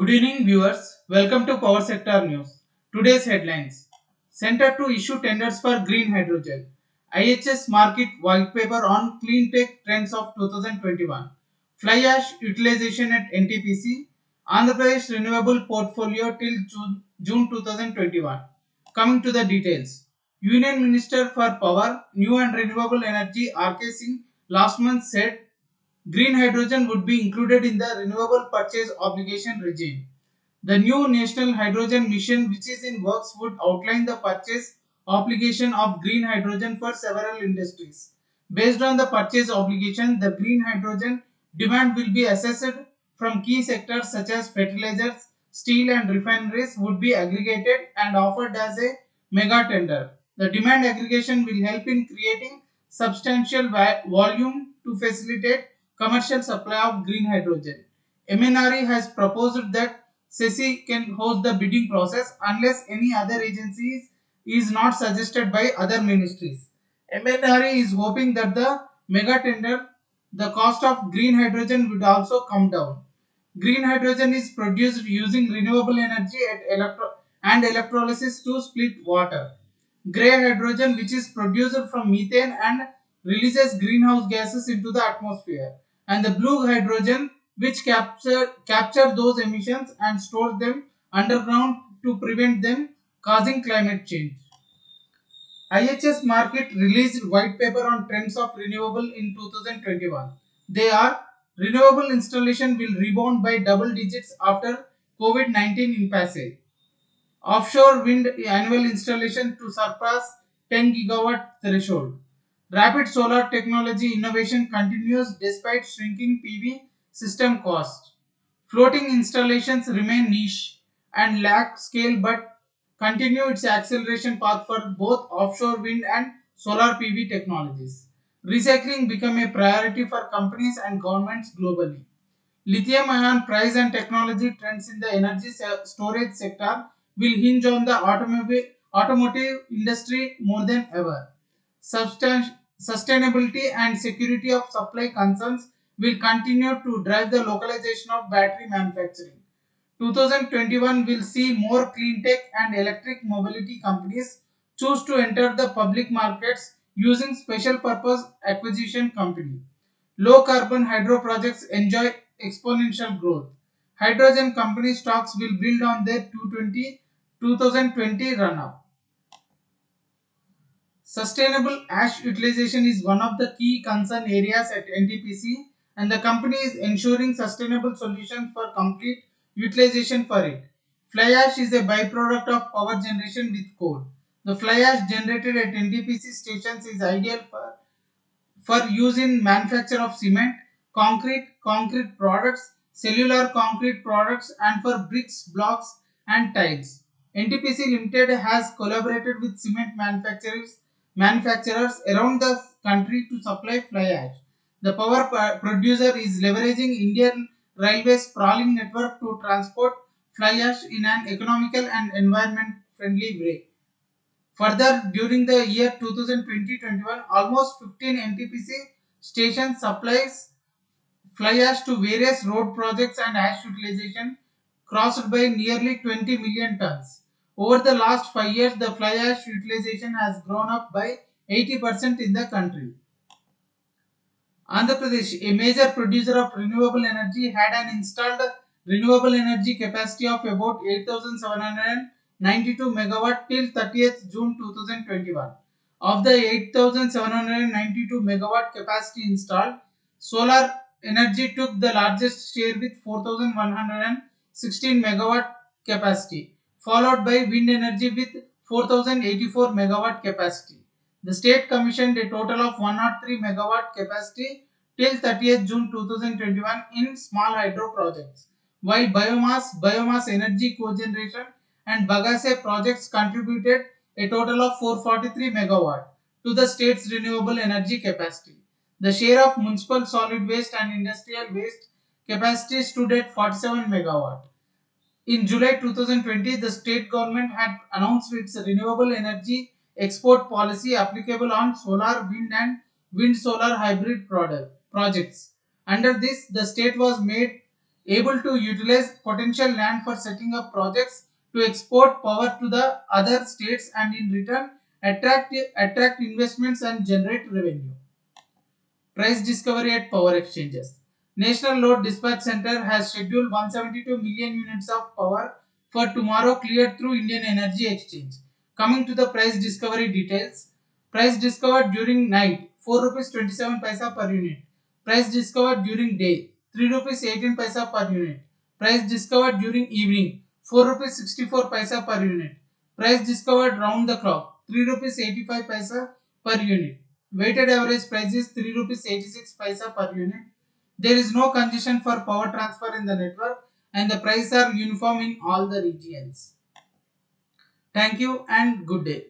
Good evening, viewers. Welcome to Power Sector News. Today's headlines: Center to issue tenders for green hydrogen. IHS market white paper on clean tech trends of 2021. Fly ash utilization at NTPC. Andhra Pradesh renewable portfolio till June 2021. Coming to the details. Union Minister for Power, New and Renewable Energy R.K. Singh last month said green hydrogen would be included in the renewable purchase obligation regime. The new National Hydrogen Mission, which is in works, would outline the purchase obligation of green hydrogen for several industries. Based on the purchase obligation, the green hydrogen demand will be assessed from key sectors such as fertilizers, steel, and refineries would be aggregated and offered as a mega tender. The demand aggregation will help in creating substantial volume to facilitate commercial supply of green hydrogen. MNRE has proposed that SECI can host the bidding process unless any other agencies is not suggested by other ministries. MNRE is hoping that the mega tender, the cost of green hydrogen would also come down. Green hydrogen is produced using renewable energy and electrolysis to split water. Grey hydrogen, which is produced from methane and releases greenhouse gases into the atmosphere, and the blue hydrogen, which capture those emissions and stores them underground to prevent them causing climate change. IHS Markit released white paper on trends of renewable in 2021. They are: renewable installation will rebound by double digits after COVID-19 impasse. Offshore wind annual installation to surpass 10 gigawatt threshold. Rapid solar technology innovation continues despite shrinking PV system cost. Floating installations remain niche and lack scale but continue its acceleration path for both offshore wind and solar PV technologies. Recycling become a priority for companies and governments globally. Lithium ion price and technology trends in the energy storage sector will hinge on the automotive industry more than ever. Sustainability and security of supply concerns will continue to drive the localization of battery manufacturing. 2021 will see more clean tech and electric mobility companies choose to enter the public markets using special purpose acquisition company. Low carbon hydro projects enjoy exponential growth. Hydrogen company stocks will build on their 2020 run up. Sustainable ash utilization is one of the key concern areas at NTPC, and the company is ensuring sustainable solutions for complete utilization for it. Fly ash is a byproduct of power generation with coal. The fly ash generated at NTPC stations is ideal for use in manufacture of cement, concrete products, cellular concrete products, and for bricks, blocks, and tiles. NTPC Limited has collaborated with cement manufacturers around the country to supply fly ash. The power producer is leveraging Indian Railways sprawling network to transport fly ash in an economical and environment friendly way. Further, during the year 2020-21, almost 15 NTPC stations supplies fly ash to various road projects, and ash utilization crossed by nearly 20 million tons. Over the last 5 years, the fly ash utilization has grown up by 80% in the country. Andhra Pradesh, a major producer of renewable energy, had an installed renewable energy capacity of about 8,792 megawatt till 30th June 2021. Of the 8,792 megawatt capacity installed, solar energy took the largest share with 4,116 megawatt capacity, followed by wind energy with 4,084 megawatt capacity. The state commissioned a total of 103 megawatt capacity till 30th June 2021 in small hydro projects, while biomass energy cogeneration and Bagase projects contributed a total of 443 megawatt to the state's renewable energy capacity. The share of municipal solid waste and industrial waste capacity stood at 47 megawatt. In July 2020, the state government had announced its renewable energy export policy applicable on solar, wind, and wind solar hybrid projects. Under this, the state was made able to utilize potential land for setting up projects to export power to the other states and in return attract investments and generate revenue. Price discovery at power exchanges. National Load Dispatch Center has scheduled 172 million units of power for tomorrow cleared through Indian Energy Exchange. Coming to the price discovery details. Price discovered during night 4 rupees 27 paisa per unit. Price discovered during day 3 rupees 18 paisa per unit. Price discovered during evening 4 rupees 64 paisa per unit. Price discovered round the clock 3 rupees 85 paisa per unit. Weighted average price is 3 rupees 86 paisa per unit. There is no congestion for power transfer in the network and the prices are uniform in all the regions. Thank you and good day.